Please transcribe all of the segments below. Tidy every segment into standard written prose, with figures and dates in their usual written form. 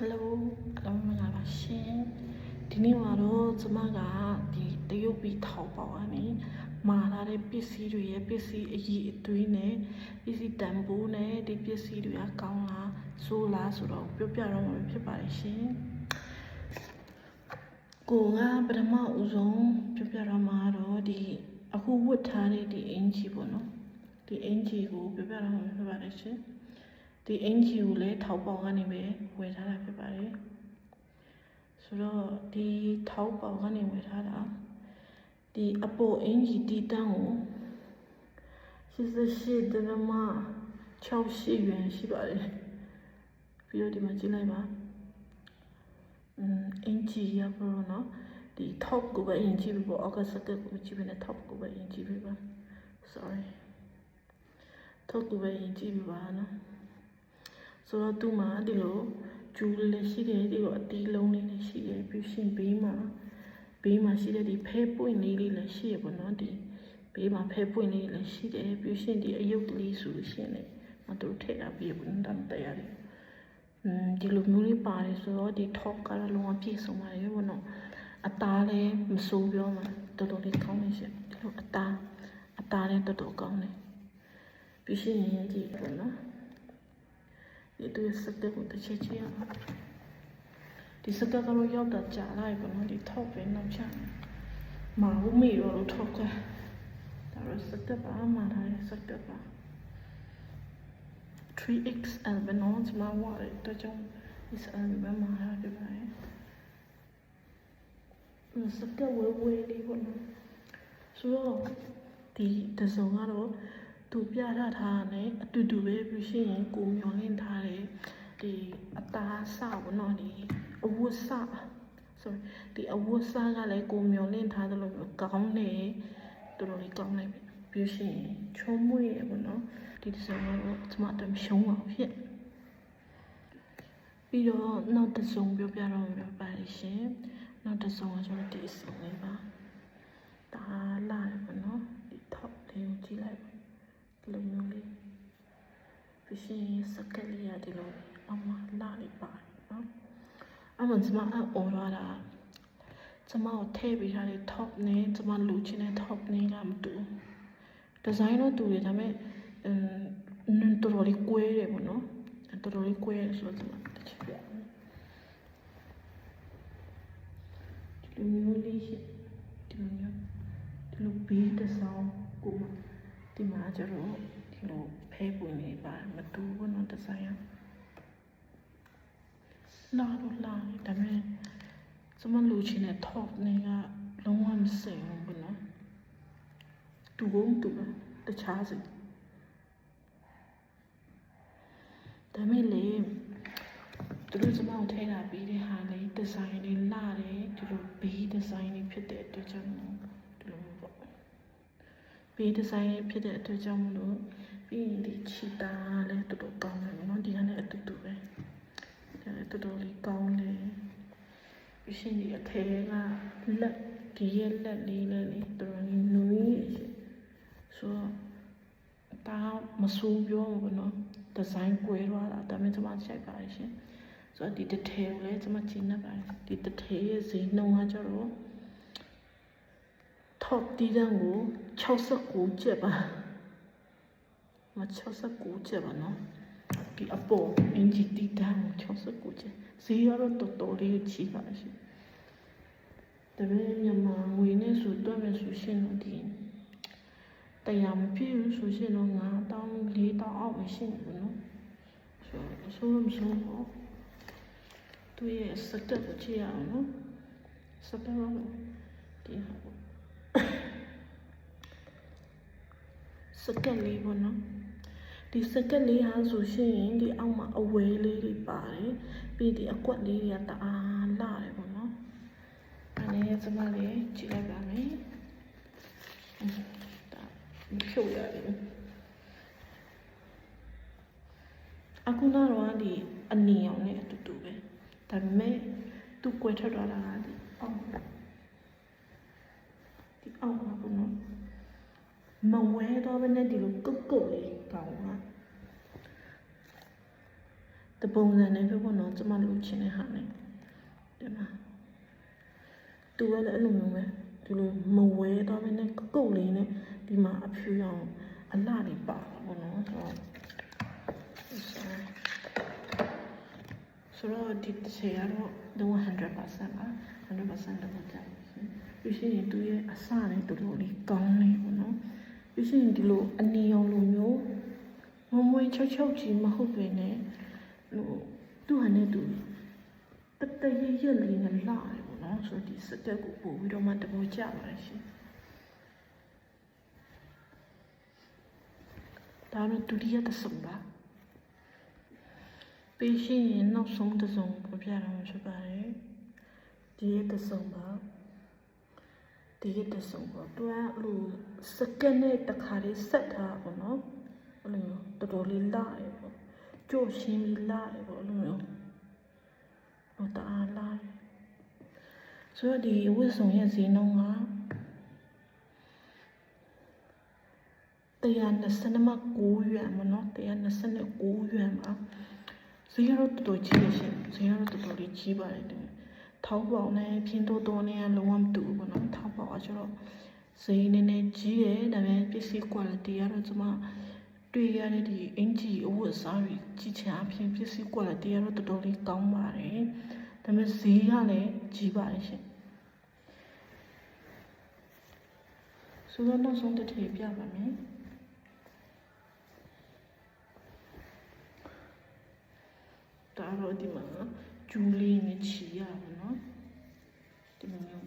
Hello အားလုံးမင်္ဂလာပါရှင်ဒီနေ့မှာတော့ကျွန်မကဒီတရုတ်ပြည်ထောက်ပေါက်ကနေမှာလာတဲ့ပစ္စည်းတွေရဲ့ပစ္စည်းအရေးအသွေးနဲ့ပစ္စည်းတန်ဖိုးနဲ့ဒီပစ္စည်းတွေကကောင်းလားဆိုးလားဆိုတော့ပြောပြတော့မှာဖြစ်ပါတယ်ရှင်ကိုကပထမဦးဆုံးပြောပြတော့မှာတော့ဒီအခုဝတ်ထားတဲ့ဒီအင်ဂျီပေါ့နော်ဒီအင်ဂျီကိုပြောပြတော့မှာဖြစ်ပါတယ်ရှင်ဒီအင်ဂျီကိုလည်းထောက်ပေါက်ကနေပဲဝယ်ထားတာဖြစ်ပါတယ်ဆိုတော့ဒီထောက်ပေါက်ကနေဝယ်ထားတာဒီအပေါ်အင်ဂျီတီတန်းကို88ဒရမ68元ရှိပါတယ်ပြီးတော့ဒီမှာကြည့်လိုက်ပါအင်ဂျီရပါတော့နော်ဒီ top ကိုပဲအင်ဂျီပဲပေါ့အောက်ကစကတ်ကိုကြည့်ပဲနဲ့ top ကိုပဲအင်ဂျီပဲပါ sorry top ကိုပဲအင်ဂျီပဲပါနော်ဆိုတော့သူ့မှာဒီလိုကျူးလေးလည်းရှိတယ်ဒီလိုအတီးလုံးလေးလည်းရှိတယ်ပြီးရှင်ဘေးမှာရှိတဲ့ဒီဖဲပွင့်လေးလည်းရှိရပေါ့နော်ဒီဘေးမှာဖဲပွင့်လေးလည်းရှိတယ်ပြီးရှင်ဒီအယုတ်ကလေးဆိုရှင်လေမတို့ထည့်ရပြီးဘူးတမ်းတရားတယ်ဒီလိုမျိုးလေးပါတယ်ဆိုတော့ဒီ top ကတော့လုံးဝပြည့်စုံပါတယ်ပေါ့နော်အသားလည်းမစိုးပြောမှာတော်တော်လေးကောင်းနေရှင်ဒီလိုအသားလည်းတော်တော်ကောင်းတယ်ပြီးရှင်ဒီပေါ့နော်ဒီစကတ်ကိုတစ်ချက်ချင်းအောင်ဒီစကတ်ကတော့ရောက်တာကြာလိုက်ပေါ့နော်ဒီထောက်ပဲနောက်ချမဟုတ်မေရောလို့ထောက်ကဒါတော့စကတ်ပါမှထားတဲ့စကတ်ပါ 3XL ပဲနော်ဒီမှာဝါတဲ့တော့ကြောင့် XL ပဲမှာထားပြပါတယ်စကတ်ဝဲလေးပေါ့နော်ဆိုတော့ဒီတစုံကတော့သူပြထားတာနဲ့အတူတူပဲပြီးရှင်ကိုမျောလင့်ထားတယ်ဒီအသားစပေါ့နော်ဒီအဝတ်စ sorry ဒီအဝတ်စကလည်းကိုမျောလင့်ထားတယ်လို့ကောင်းတယ်တော်တော်လေးကောင်းလိုက်ပြီပြီးရှင်ချုံးမွေးရပေါ့နော်ဒီတစ်စုံကတော့ကျွန်မတို့ရှုံးအောင်ဖြစ်ပြီးတော့နောက်တစ်စုံပြောပြတော့မှာပါတယ်ရှင်နောက်တစ်စုံကကျွန်တော်ဒီအစုံလေးပါဒါလာရပေါ့နော်ဒီထောက်လေးကိုကြည့်လိုက်ပါဒီလိုမျိုးလေးပြီးရှင်စကတ်လေးရဒီလိုအမလာလေးပါနော်အမှန်ကျွန်မအော်ရတာကျွန်မကိုထည့်ပေးထားတဲ့ top နဲ့ကျွန်မလူချင်တဲ့ top နဲ့ကမတူဒီဇိုင်းတော့တူတယ်ဒါပေမဲ့တော်တော်လေးကွဲတယ်ပေါ့နော်တော်တော်လေးကွဲတယ်ဆိုတော့ကျွန်မတစ်ချက်ပြဒီလိုမျိုးလေးရှိဒီလိုမျိုးဒီလိုဘေးတစ်ဆောင်ကိုဒီမှာကျတော့ဒီလိုဖဲပွင့်နေပါမတူဘူးနော်ဒီဇိုင်းလာတော့လာဒါပေမဲ့ကျွန်မလူချင်တဲ့ top နဲ့ကလုံးဝမစင်ဘူးပေါ့နော်တူကုန်တူတခြားစီဒါပေမဲ့လေသူတို့ကျွန်မကိုထည့်လာပြီးတဲ့ဟာလေးဒီဇိုင်းလေးလာတယ်ဒီလိုဘေးဒီဇိုင်းလေးဖြစ်တဲ့အတွက်ကြောင့်ဒီလိုပေါ့ဘေးဒီဇိုင်းလေးဖြစ်တဲ့အတွက်ကြောင့်မလို့ပြီးရင်ဒီချီတာလည်းတော်တော်ကောင်းတယ်နော်ဒီကနေ့အတူတူပဲဒါလည်းတော်တော်လေးကောင်းတယ်ပြီးရှင်ဒီအထဲကလက်ဒီရဲ့လက်လေးလည်းတော်တော်လေးနွေးဆိုတော့ဒါမဆိုးပြောဘူးနော်ဒီဇိုင်းကွဲသွားတာဒါပေမဲ့ကျွန်မချိန်ပါတယ်ရှင်ဆိုတော့ဒီ detail ကိုလည်းကျွန်မချိန်နေပါတယ်ဒီ detail ရဲ့ဈေးနှုန်းကကျတော့ top တီးတန်းကို69ကျပ်ပါမ69ကျပ်ပါနော်ဒီအပေါ်အင်ဂျီတီးတန်းကို69ကျပ်ဈေးကတော့တော်တော်လေးချီပါရှင်ဒါပေမဲ့မြန်မာငွေနဲ့ဆိုတွက်မယ်ဆိုရှင်တော့ဒီတရားမပြည့်ဘူးဆိုရှင်တော့9000 4000အောက်ပဲရှိနေဘူးနော်ဆိုတော့တော့သူရဲ့စကတ်ကိုကြည့်ရအောင်နော်စကတ်ကတော့ဒီဟာစကတ်လေးပေါ့နော်ဒီစကတ်လေးဟာဆိုရှင်ဒီအောက်မှာအဝဲလေးတွေပါတယ်ပြီးဒီအကွက်လေးတွေကတအားလာတယ်ပေါ့နော်အဲ့ဒါကျွန်မလေးကြည့်လိုက်ပါမယ်ဖြုတ်ရတယ်အခုတော့ဒီအနီအောင်နဲ့အတူတူပဲဒါပေမဲ့သူကွဲထွက်သွားတာဒီအောက်မှာပေါ့နော်မဝဲတော့ဘဲနဲ့ဒီလိုကုတ်လေးကောင်းတာ တပုံစံနဲ့ပဲပေါ့နော်ကျမလုပ်ချင်တဲ့ဟာနဲ့ဒီမှာသူကလည်းအဲ့လိုမျိုးပဲဒီလိုမဝဲတော့ဘဲနဲ့ကုတ်လေးနဲ့ဒီမှာအဖြူရောင်အလှတွေပါပေါ့နော်ဆိုတော့ဒီတစ်ချက်ကတော့တော့100%ပါ100%တော့ကြာပြီးရှင်သူရဲ့အစနဲ့တော်တော်လေးကောင်းနေပေါ့နော်ပြီးရှင်ဒီလိုအနီရောင်လိုမျိုးမမွေးချောက်ချောက်ကြီးမဟုတ်ပဲနဲ့ဟိုသူ့ဟာနဲ့သူတတရရလေးနဲ့လာတယ်ပေါ့နော်ဆိုတော့ဒီစကက်ကိုပို့ပြီးတော့မှတဘောကြပါတယ်ရှင်ဒါတော့ဒုတိယတစ်စုံပါပြီးရှင်နောက်ဆုံးတစ်စုံပြပြတော့မှာဖြစ်ပါတယ်ဒီတစ်စုံပါဒီတစ်စုံပါသူကလိုစကက်နဲ့တခါလေးဆက်ထားပေါ့နော်အဲ့လိုတော်တော်လေးလာရပေါ့ကြိုးရှင်းပြီးလာရပေါ့အဲ့လိုမျိုးတော့တအားလာဆိုတော့ဒီဝတ်စုံရဲ့ဈေးနှုန်းက129 yuan မနော်129 yuan ပါဈေးကတော့တော်တော်ကြီးရရှင်ဈေးကတော့တော်တော်လေးကြီးပါတယ်淘宝နဲ့拼多多နဲ့လုံးဝမတူဘူးပေါ့နော်淘宝ကကျတော့ဈေးနည်းနည်းကြီးတယ်ဒါပေမဲ့ပစ္စည်း quality ကတော့ကျွန်မတွေ့ရတဲ့ဒီအင်ဂျီအဝတ်အစားတွေကြီးချင်အဖြစ်ပစ္စည်း quality ကတော့တော်တော်လေးကောင်းပါတယ်ဒါပေမဲ့ဈေးကလည်းကြီးပါတယ်ရှင်ဆိုတော့နောက်ဆုံးတစ်ထည်ပြပါမယ်ဒါတော့ဒီမှာကျူးလေးနဲ့ချီရပါတော့ဒီလိုမျိုး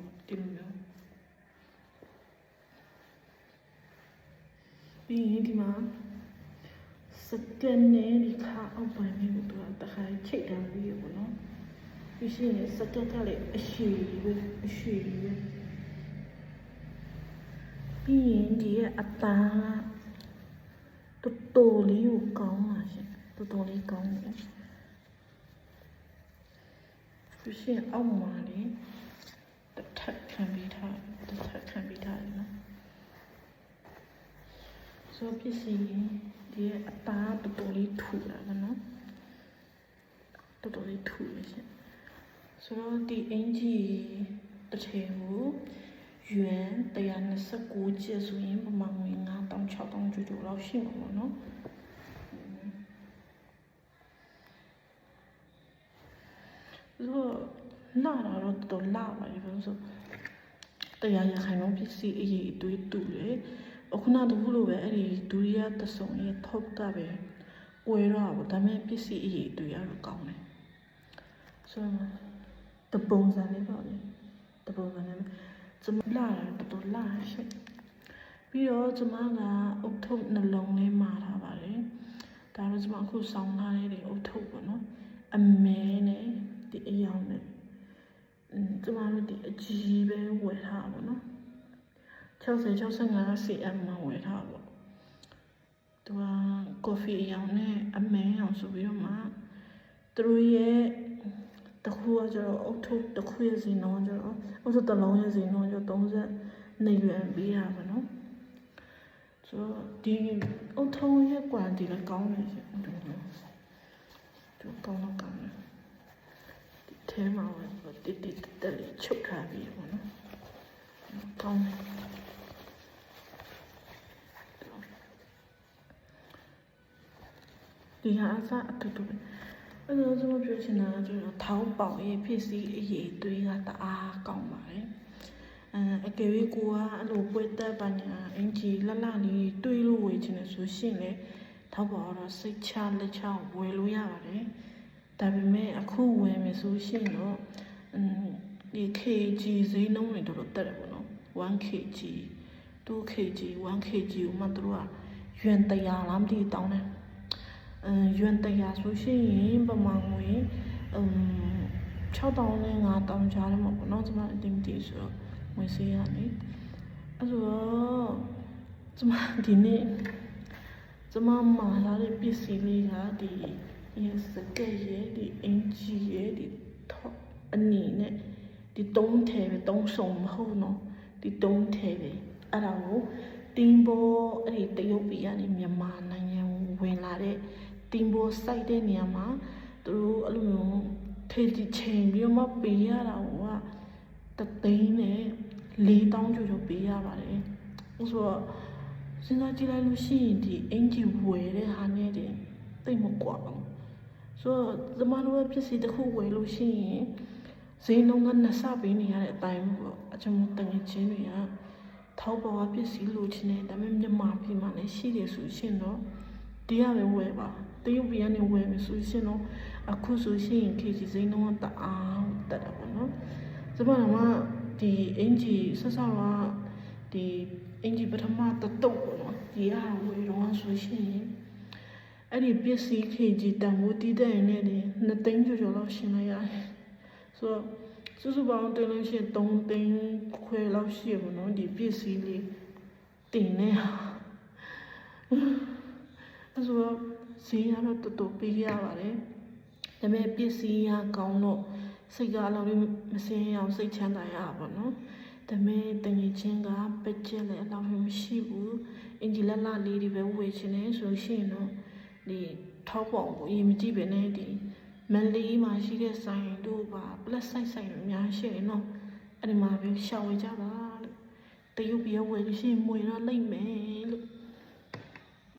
ပြီးရင်ဒီမှာစကန်နဲ့ဒီခါအောက်ပိုင်းလေးကိုသူကတခါချိတ်ထားပြီးရပါတော့ပြီးရှင်စကက်ကလည်းအရှိပဲပြီးရင်ဒီရဲ့အသားတော်တော်လေးကိုကောင်းပါရှင်တော်တော်လေးကောင်းတယ်ပြီးရှင်အောက်မှာလေတစ်ထပ်ခံပြီးထားနော်ဆိုပစ္စည်းဒီအသားတော်တော်လေးထူတာနော်တော်တော်လေးထူရရှင်ဆိုတော့ဒီအင်ဂျီတစ်ထည်ကိုရွမ်129ကျပ်ဆိုရင်ပမာငွေ9600ကျော်ကျော်လောက်ရှိမှာပေါ့နော်လာတော့တော်လာပါလေဆိုတရားရခိုင်လုံးပစ္စည်းအရေးအသွေးတူတယ်အခုနကဘူးလို့ပဲအဲ့ဒီဒုတိယသဆုံရဲ့ top ကပဲကွဲတော့ဗောဒါပေမဲ့ပစ္စည်းအရေးအသွေးရတော့ကောင်းတယ်ဆိုတော့တပုံစံလေးပေါ့လေတပုံစံလေးကျွန်မလာတော်လာရှိပြီးတော့ကျွန်မကအုတ်ထုပ်နှလုံးလေးမှာထားပါတယ်ဒါတော့ကျွန်မအခုဆောင်းထားတဲ့အုတ်ထုပ်ပေါ့နော်အမဲနဲ့ဒီအယောင်နဲ့ကျမတို့ဒီအကြီးပဲဝယ်ထားပါတော့60-65 cm မှာဝယ်ထားပါသူကကော်ဖီအယောင်နဲ့အမဲအောင်ဆိုပြီးတော့မှသူတို့ရဲ့တခုကကျတော့အုတ်ထုပ်တစ်ခုရဲ့ဈေးနှုန်းကျတော့အုတ်ထုပ်တစ်လုံးရဲ့ဈေးနှုန်းကျတော့32 yuan ပေးရပါတော့ဆိုတော့ဒီအုတ်ထုပ်ရဲ့ quality လည်းကောင်းတယ်ရှင်သူကောင်းတယ်ထဲမှာတိတက်လေးချုပ်ထားပြီးပေါ့နော်ကောင်းတယ်ဒီဟာအစားအတူတူပဲအဲ့တော့ကျွန်တော်ပြောချင်တာကကျတော့淘宝ရဲ့ပစ္စည်းအရေးအသွေးကတအားကောင်းပါတယ်အကယ်၍ကိုကအဲ့လိုပွဲတက်ပါညာအင်ဂျီလှလှလေးတွေးလို့ဝယ်ချင်တယ်ဆိုရှင်လေ淘宝ကတော့စိတ်ချလက်ချဝယ်လို့ရပါတယ်ဒါပေမဲ့အခုဝယ်မယ်ဆိုရှင်တော့ဒီ kg ဈေးနှုန်းတွေတော်တော်တက်တယ်ပေါ့နော် 1kg 2kg 1kg ကိုမှသူတို့ကရွမ်100လားမသိတောင်းတယ်ရွမ်100ဆိုရှင်ပမာငွေ6000နဲ့5000ကြားထဲမှာပေါ့နော်ကျွန်မအတင်းတည်ဆိုတော့ငွေစေးရနေအဲ့ဆိုတော့ကျွန်မဒီနေ့ကျွန်မမှာလာတဲ့ပစ္စည်းလေးကဒီစကက်ရဲ့ဒီအင်ဂျီရဲ့ဒီ top အနေနဲ့ဒီ3ထည်ပဲ3စုံမဟုတ်နော်ဒီ3ထည်ပဲအဲ့ဒါကိုတင်းဘောအဲ့ဒီတရုတ်ပြည်ကနေမြန်မာနိုင်ငံဝင်လာတဲ့တင်းဘောစိုက်တဲ့နေရာမှာ သူတို့အဲ့လိုမျိုးခေကြီးချိန်ပြီးတော့မှပေးရတာကတသိန်းနဲ့4,000ကျော်ပေးရပါတယ်ဆိုတော့စဉ်းစားကြည့်လိုက်လို့ရှိရင်ဒီအင်ဂျီဝယ်တဲ့ဟာနဲ့တင်သိမကွာဘူးဆိုတော့သမားတို့ပစ္စည်းတစ်ခုဝယ်လို့ရှိရင်ဈေးနှုန်းကနှစ်ဆပေးနေရတဲ့အတိုင်းပေါ့အချမ်းတငယ်ချင်းတွေက淘宝ကပစ္စည်းလိုချင်တယ်ဒါပေမဲ့မြန်မာပြည်မှာလည်းရှိတယ်ဆိုရှင်တော့ဒီရပဲဝယ်ပါတရုတ်ပြည်ကနေဝယ်မယ်ဆိုရှင်တော့အခုဆိုရှင်ခေကြီးဈေးနှုန်းကတအားတက်တာပေါ့နော်စပါးကဒီအင်ဂျီဆက်ဆောက်ကဒီအင်ဂျီပထမတတုတ်ပေါ့နော်ဒီရဝယ်တော့ဆိုရှင်အဲ့ဒီပစ္စည်းခေကြီးတန်ဖိုးတီးတဲ့နေနဲ့2သိန်းကျော်လောက်ရှင်လိုက်ရတယ်ဆိုတော့စုစုပေါင်းတင်လို့ရှိရင်3သိန်းခွဲလောက်ရှိရပါတော့ဒီပစ္စည်းလေးတင်နေဟာအဲ့ဆိုတော့ဈေးကတော့တော်တော်ပေးရပါတယ်ဒါပေမဲ့ပစ္စည်းရကောင်းတော့စိတ်ကအလောက်လေးမစင်းအောင်စိတ်ချမ်းသာရပါတော့ဒါပေမဲ့တငယ်ချင်းကပက်ချက်လည်းအလောက်မရှိဘူးအင်ဂျီလက်လာလေးတွေပဲဝယ်ချင်တယ်ဆိုရှင်တော့ဒီထောက်ပေါင်ကိုအရင်မကြည့်ပဲနဲ့ဒီမန်လေးမှာရှိတဲ့ဆိုင်တို့ပါ plus size ဆိုင်အများရှိတယ်နော်အဲ့ဒီမှာပဲရှောင်ဝေကြပါလို့တရုတ်ပြည်ဝယ်လို့ရှိရင်မွေတော့လိမ့်မယ်လို့